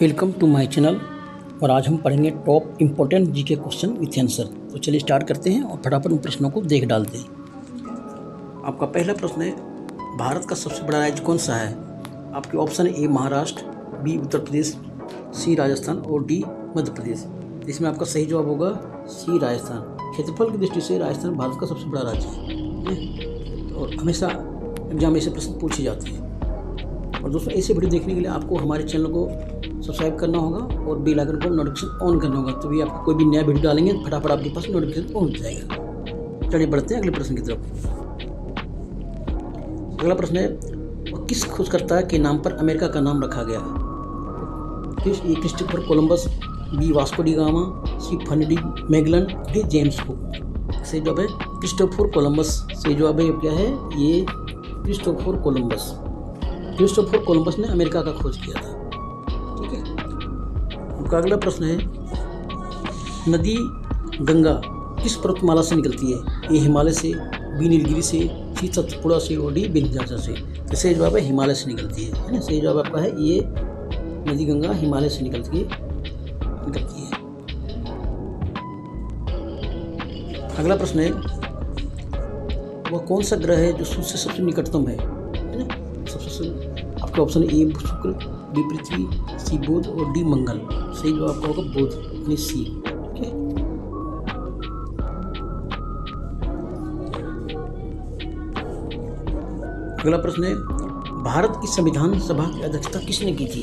Welcome to my channel. और आज हम पढ़ेंगे top important GK question with answer. तो चलिए स्टार्ट करते हैं और फटाफट उन प्रश्नों को देख डालते हैं। आपका पहला प्रश्न है, भारत का सबसे बड़ा राज्य कौन सा है? आपके ऑप्शन है ए महाराष्ट्र, बी उत्तर प्रदेश, सी राजस्थान और डी मध्य प्रदेश। इसमें आपका सही जवाब होगा सी राजस्थान। क्षेत्रफल की दृष्टि से राजस्थान भारत का सबसे बड़ा राज्य है और हमेशा एग्जाम में ऐसे प्रश्न पूछे जाते हैं। और दोस्तों, ऐसे वीडियो देखने के लिए आपको हमारे चैनल को सब्सक्राइब करना होगा और बेल आइकन को नोटिफिकेशन ऑन करना होगा, तभी आपको कोई भी नया वीडियो डालेंगे फटाफट आपके पास नोटिफिकेशन पहुंच जाएगा। चलिए बढ़ते हैं अगले प्रश्न की तरफ। अगला प्रश्न है, किस खोजकर्ता के नाम पर अमेरिका का नाम रखा गया? A Christopher Columbus, B Vasco da Gama, C Ferdinand Magellan, D James Cook. सही जवाब है क्रिस्टोफर कोलंबस। सही जवाब है क्या है? ये क्रिस्टोफर कोलंबस। क्रिस्टोफर कोलंबस ने अमेरिका का खोज किया था। ठीक है। आपका अगला प्रश्न है, नदी गंगा किस पर्वतमाला से निकलती है? ए हिमालय से, बी नीलगिरी से, सी सतपुड़ा से और डी विंध्याचल से। तो सही जवाब है हिमालय से निकलती है ना। सही जवाब आपका है ये नदी गंगा हिमालय से निकलती है। अगला प्रश्न है, वह कौन सा ग्रह है जो सूर्य से सबसे निकटतम है ना? आपके ऑप्शन ए शुक्र, बी पृथ्वी, सी बुध और डी मंगल। सही जवाब आपका होगा बुध यानी सी। ठीक है। अगला प्रश्न है, भारत की संविधान सभा की अध्यक्षता किसने की थी?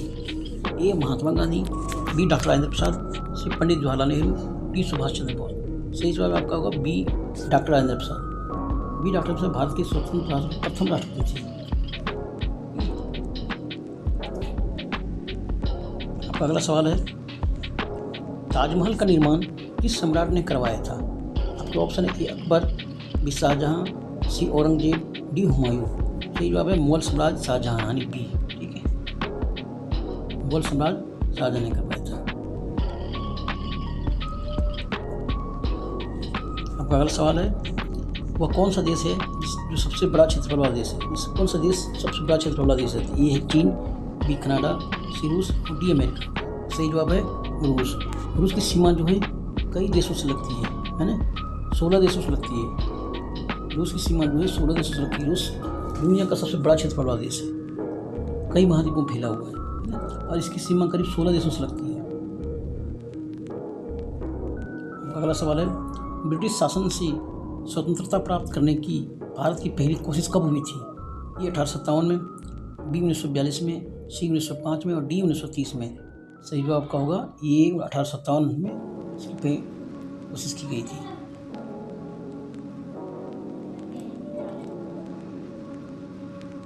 ए महात्मा गांधी, बी डॉक्टर राजेंद्र प्रसाद, सी पंडित जवाहरलाल नेहरू, डी सुभाष चंद्र बोस। सही जवाब आपका होगा B doctor Rajendra Prasad. B doctor प्रसाद भारत के स्वतंत्र प्रथम राष्ट्रपति थे। आपका अगला सवाल है, ताजमहल का निर्माण किस सम्राट ने करवाया था? आपके ऑप्शन है ए अकबर, बी शाहजहां, सी औरंगजेब, डी हुमायूं। सही जवाब है मुगल सम्राट शाहजहां यानी बी। ठीक है, मुगल सम्राट शाहजहां ने करवाया था। आपका अगला सवाल है, वह कौन सा देश है जो सबसे बड़ा क्षेत्रफल वाला देश है? कौन सा देश सबसे बड़ा क्षेत्रफल वाला देश है? ये है चीन, बी कनाडा, सी रूस और डी अमेरिका। सही जवाब है रूस। रूस की सीमा जो है कई देशों से लगती है ना, 16 देशों से लगती है। रूस की सीमा जो है 16 देशों से लगती है। रूस दुनिया का सबसे बड़ा क्षेत्रफल वाला देश है, कई महाद्वीपों में फैला हुआ है ना? और इसकी सीमा करीब 16 देशों से लगती है। अगला सवाल है, ब्रिटिश शासन से स्वतंत्रता प्राप्त करने की भारत की पहली कोशिश कब हुई थी? ये 1857 में, बी 1942 में, सी 1905 में और डी 1930 में। सही जवाब आपका होगा ये 1857 में इसकी पे कोशिश की गई थी।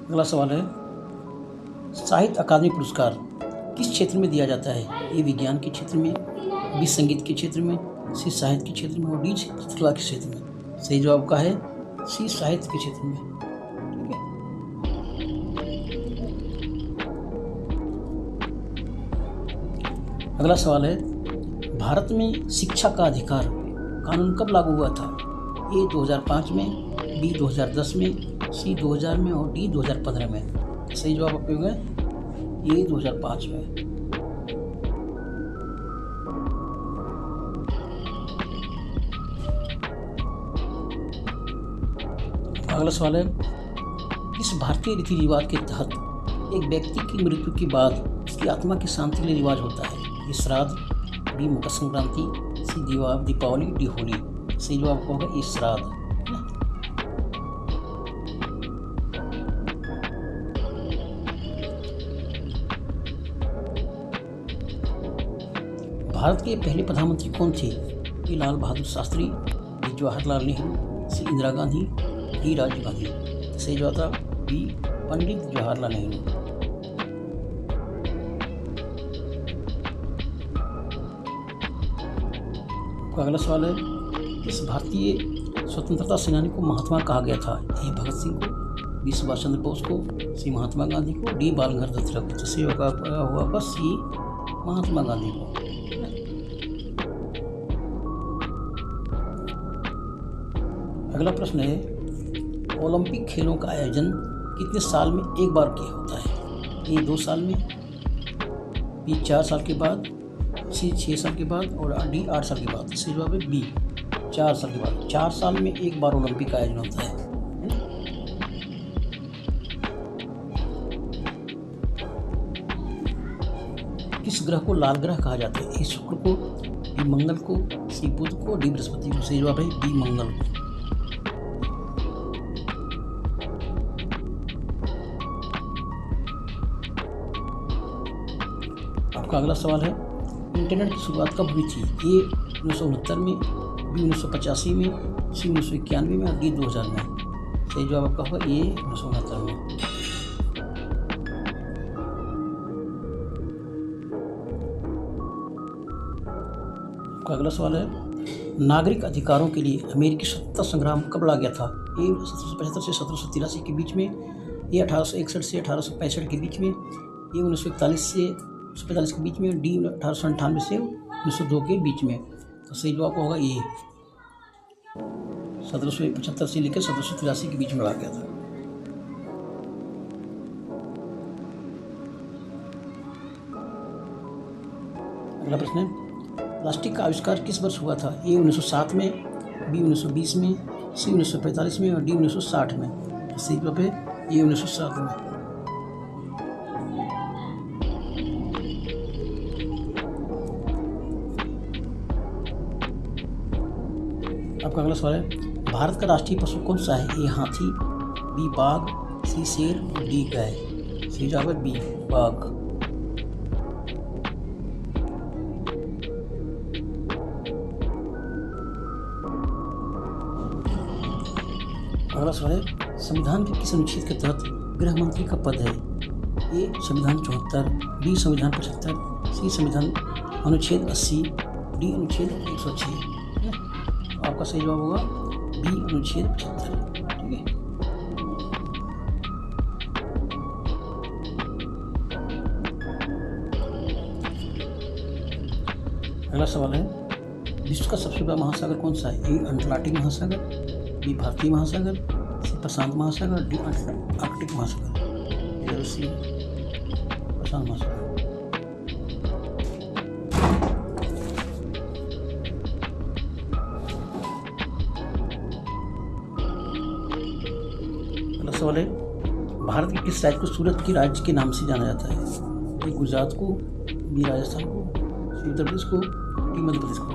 अगला सवाल है, साहित्य अकादमी पुरस्कार किस क्षेत्र में दिया जाता है? ए विज्ञान के क्षेत्र में, बी संगीत के क्षेत्र में, सी साहित्य के क्षेत्र में और डी चित्रकला के क्षेत्र में। सही जवाब का है सी साहित्य के क्षेत्र में। अगला सवाल है, भारत में शिक्षा का अधिकार कानून कब लागू हुआ था? ए 2005 में, बी 2010 में, सी 2000 में और डी 2015 में। सही जवाब आपका होगा ए 2005 में। अगला सवाल है, किस भारतीय रीति रिवाज के तहत एक व्यक्ति की मृत्यु के बाद उसकी आत्मा की शांति के लिए रिवाज होता है? ये श्राद्ध, बी मकर संक्रांति, सी दीपावली, डी होली। सही जवाब आपका होगा ये श्राद्ध। भारत के पहले प्रधानमंत्री कौन थे? ए लाल बहादुर शास्त्री, बी जवाहरलाल नेहरू, सी इंदिरा गांधी, डी राजीव गांधी। सही जवाब था बी पंडित जवाहरलाल नेहरू। अगला सवाल है, इस भारतीय स्वतंत्रता सेनानी को महात्मा कहा गया था? ए भगत सिंह को, बी सुभाष चंद्र बोस को, सी महात्मा गांधी को, डी बाल गंगाधर तिलक को। तो सही होगा बस सी महात्मा गांधी को। अगला प्रश्न है, ओलंपिक खेलों का आयोजन कितने साल में एक बार किया होता है? ए 2 साल में, बी 4 साल के बाद, सी 6 साल के बाद और डी 8 साल के बाद। सही जवाब है बी 4 साल के बाद। 4 साल में एक बार ओलंपिक का आयोजन होता है। किस ग्रह को लाल ग्रह कहा जाता है? ए शुक्र को, बी मंगल को, सी बुध को, डी बृहस्पति को। सही जवाब है बी मंगल को। आपका अगला सवाल है, इंटरनेट की शुरुआत कब हुई थी? ए 1969 में, बी 1985 में, सी 1991 में और डी 2000 में। सही जवाब आपका होगा ए 1969 में। आपका अगला सवाल है, नागरिक अधिकारों के लिए अमेरिकी स्वतंत्रता संग्राम कब लड़ा गया था? ए 1775 से 1783 के बीच में, ए 1861 से 1865 के बीच में, ए 1941 से 1945 के बीच में, डी 1898 से 1902 के बीच में। तो सही जवाब होगा ए 1775 से लेकर 1783 के बीच में लड़ा गया था। अगला प्रश्न है, प्लास्टिक का आविष्कार किस वर्ष हुआ था? ए 1907 में, बी 1920 में, सी 1945 में और डी 1960 में। तो सही जवाब है ए 1907 में। आपका अगला सवाल है, भारत का राष्ट्रीय पशु कौन सा है? ए हाथी, बी बाघ, सी शेर और डी गाय। सही जवाब है बी बाघ। अगला सवाल है, संविधान के किस अनुच्छेद के तहत गृह मंत्री का पद है? ए संविधान 74, बी संविधान 75, सी संविधान अनुच्छेद 80, डी अनुच्छेद 106। आपका सही जवाब होगा बी अनुच्छेद 75। ठीक है। अगला सवाल है, विश्व का सबसे बड़ा महासागर कौन सा है? ए अटलांटिक महासागर, बी भारतीय महासागर, सी प्रशांत महासागर, डी आर्कटिक महासागर। सी प्रशांत महासागर। सवाल है, भारत के किस राज्य को सूरत के राज्य के नाम से जाना जाता है? ए गुजरात को, बी राजस्थान को, सी उत्तर प्रदेश को, डी मध्य प्रदेश को।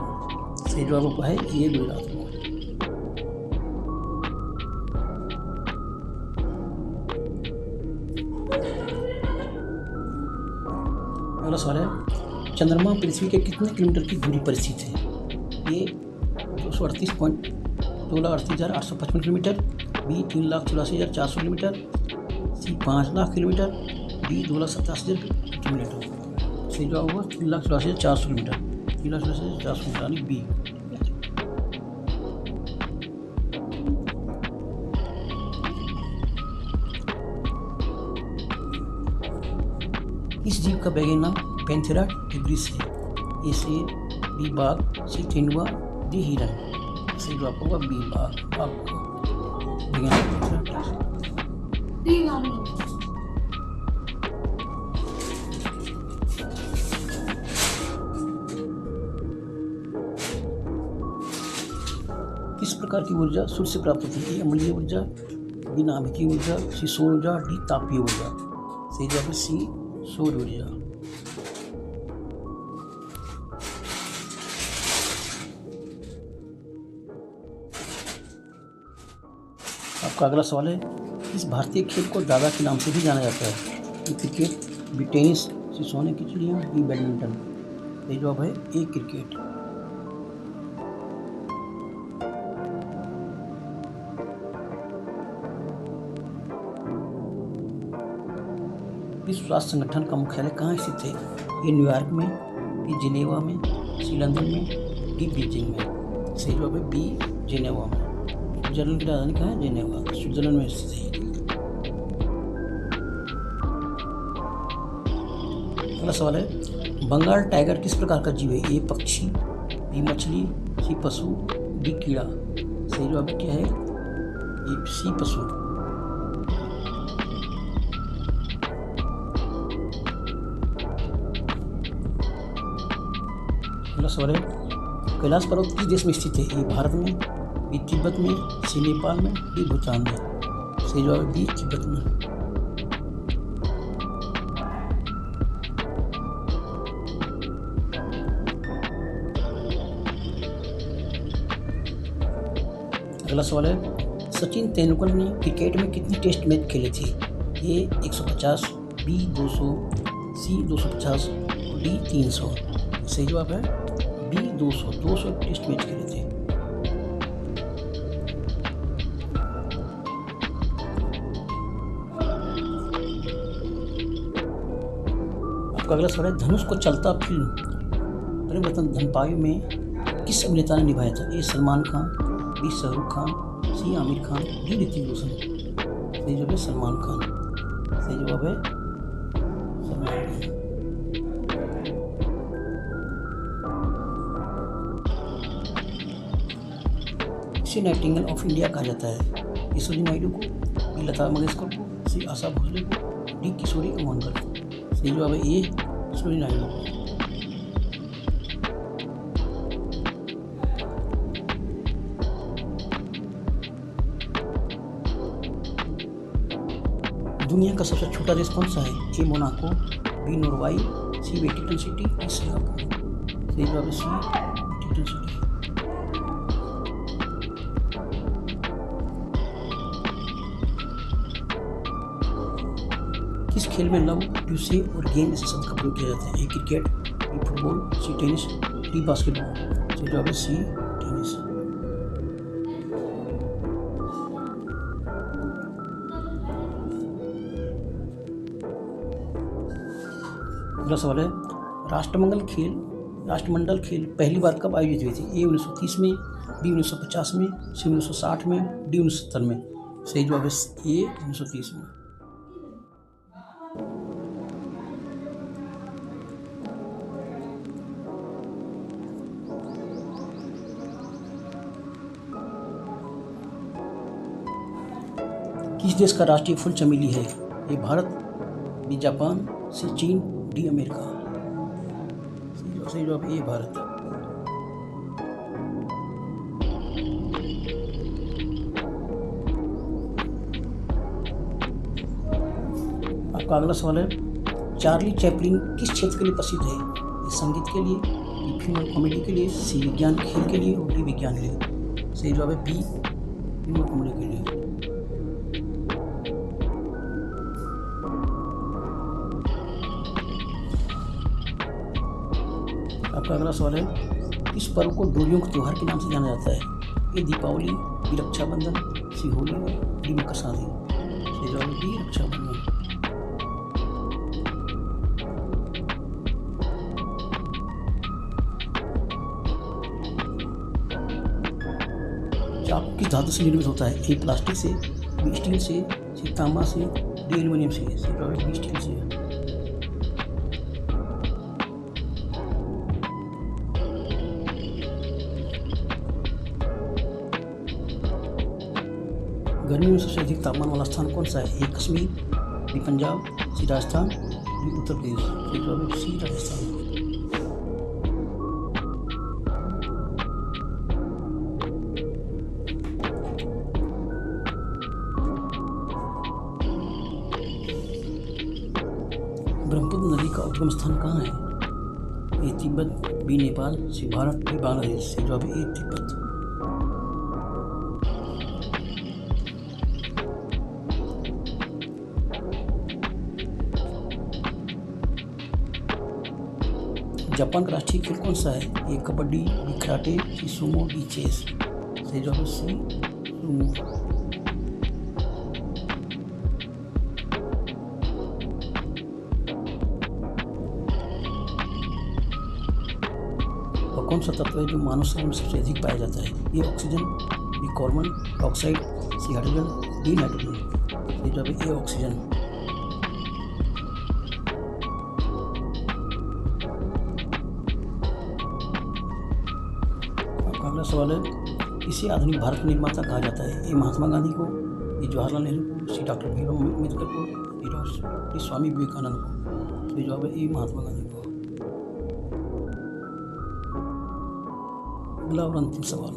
सही जवाब आपका है ये गुजरात को। अगला सवाल है, चंद्रमा पृथ्वी के कितने किलोमीटर की दूरी पर स्थित है? ए 238,855 किलोमीटर, बी 3,84,400 किलोमीटर, सी 5,00,000 किलोमीटर, डी 2,87,000 किलोमीटर। सही जवाब होगा 3,84,400 किलोमीटर। 3,84,400 किलोमीटर यानी बी। इस जीव का वैज्ञानिक नाम पैंथेरा टिग्रिस है। ए शेर, बी बाघ, सी तेंदुआ, डी हिरन। सही जवाब होगा बी बाघ। किस प्रकार की ऊर्जा सूर्य से प्राप्त होती है? अम्लीय ऊर्जा, बी नाभिकीय ऊर्जा, सी सौर ऊर्जा, डी तापीय ऊर्जा। सही जवाब है सी सौर ऊर्जा। आपका अगला सवाल है, इस भारतीय खेल को दादा के नाम से भी जाना जाता है? क्रिकेट, बी टेनिस, सी सोने की चिड़िया, डी बैडमिंटन। सही जवाब है ए क्रिकेट। विश्व स्वास्थ्य संगठन का मुख्यालय कहाँ स्थित है? ये न्यूयॉर्क में, बी जिनेवा में, सी लंदन में, डी बीजिंग में। सही जवाब है बी जिनेवा में। स्विट्जरलैंड की राजधानी कहाँ है? जिनेवा, स्विट्जरलैंड में स्थित है। अगला सवाल है, बंगाल टाइगर किस प्रकार का जीव है? ए पक्षी, बी मछली, सी पशु, डी कीड़ा। सही जवाब क्या है? ए सी पशु। अगला सवाल है, कैलाश पर्वत किस देश में स्थित है? ए भारत में, बी तिब्बत में, सी नेपाल में, डी भूटान में। सही जवाब है बी तिब्बत में। अगला सवाल है, सचिन तेंदुलकर ने क्रिकेट में कितने टेस्ट मैच खेले थे? ए 150, बी 200, सी 250, डी 300। सही जवाब है बी 200 टेस्ट मैच खेले थे। आपका अगला सवाल है, धनुष को चलता फिल्म परिवर्तन धनपायु में किस अभिनेता ने निभाया था? ए सलमान खान, बी शाहरुख खान, सी आमिर खान, डी ऋतिक रोशन। सही जवाब है सलमान खान। सही जवाब है सलमान खान। किसे नाइटिंगेल ऑफ इंडिया कहा जाता है? ए सरोजिनी नायडू को, बी लता मंगेशकर को, सी आशा भोसले को, डी किशोरी कुमार को। सही जवाब है ए सरोजिनी नायडू। दुनिया का सबसे छोटा देश कौन सा है? ए मोनाको, बी नॉर्वे, सी वेटिकन सिटी, डी सिंगापुर। सही जवाब है सी वेटिकन सिटी। किस खेल में लव, ड्यूसे और गेम ऐसे शब्द का प्रयोग किया जाता है? ए क्रिकेट, बी फुटबॉल, सी टेनिस, डी बास्केटबॉल। सही जवाब है सी टेनिस। अगला सवाल है, राष्ट्रमंडल खेल पहली बार कब आयोजित हुए थे? ए 1930 में, बी 1950 में, सी 1960 में, डी 1970 में। सही जवाब है ए 1930 में। किस देश का राष्ट्रीय फूल चमेली है? ए भारत, बी जापान, सी चीन, डी अमेरिका। सही जवाब ए भारत। आपका अगला सवाल है, चार्ली चैपलिन किस क्षेत्र के लिए प्रसिद्ध है? ए संगीत के लिए, बी फीमेल कॉमेडी के लिए, सी विज्ञान खेल के लिए और डी विज्ञान के लिए। सही जवाब है बी फीमेल कॉमेडी के लिए। आपका अगला सवाल है, इस पर्व को डोरियों के त्योहार के नाम से जाना जाता है? ए दीपावली, बी रक्षाबंधन, सी होली, डी मकर संक्रांति। सही जवाब है डी रक्षाबंधन। चाकू किस धातु से निर्मित होता है? ए प्लास्टिक से, बी स्टील से, सी तांबा से, डी एल्यूमिनियम से। सही जवाब है बी स्टील से। गर्मी में सबसे अधिक तापमान वाला स्थान कौन सा है? ए कश्मीर, बी पंजाब, सी राजस्थान, डी उत्तर प्रदेश। सही जवाब है सी राजस्थान। ब्रह्मपुत्र नदी का उद्गम स्थान कहाँ है? ए तिब्बत, बी नेपाल, सी भारत, डी बांग्लादेश। सही जवाब है ए तिब्बत। जापान का राष्ट्रीय खेल कौन सा है? ए कबड्डी, बी कराटे, सी सुमो, डी चेस। सही जवाब है सी सुमो। और कौन सा तत्व है जो मानव शरीर में सबसे अधिक पाया जाता है? A oxygen, B carbon dioxide, C hydrogen, D nitrogen. सही जवाब है ए ऑक्सीजन। अगला सवाल है, इसे आधुनिक भारत का निर्माता कहा जाता है? ए महात्मा गांधी को, बी जवाहरलाल नेहरू को, सी डॉक्टर भीमराव अम्बेडकर को, डी स्वामी विवेकानंद को। तो जवाब है ए महात्मा गांधी को। अगला और अंतिम सवाल,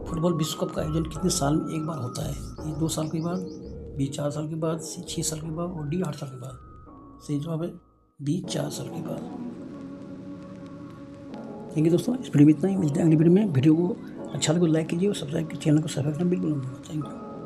फुटबॉल विश्व कप का आयोजन कितने साल में एक बार होता है? ए 2 साल के बाद, बी 4 साल के बाद, सी 6 साल के बाद और डी 8 साल के बाद। सही जवाब है बी 4 साल के बाद। थैंक यू दोस्तों, इस वीडियो में इतना ही। मिलते हैं अगली वीडियो में। वीडियो को अच्छा लगे लाइक कीजिए और सब्सक्राइब कीजिए, चैनल को सब्सक्राइब करना बिल्कुल मत भूलिए। Thank you.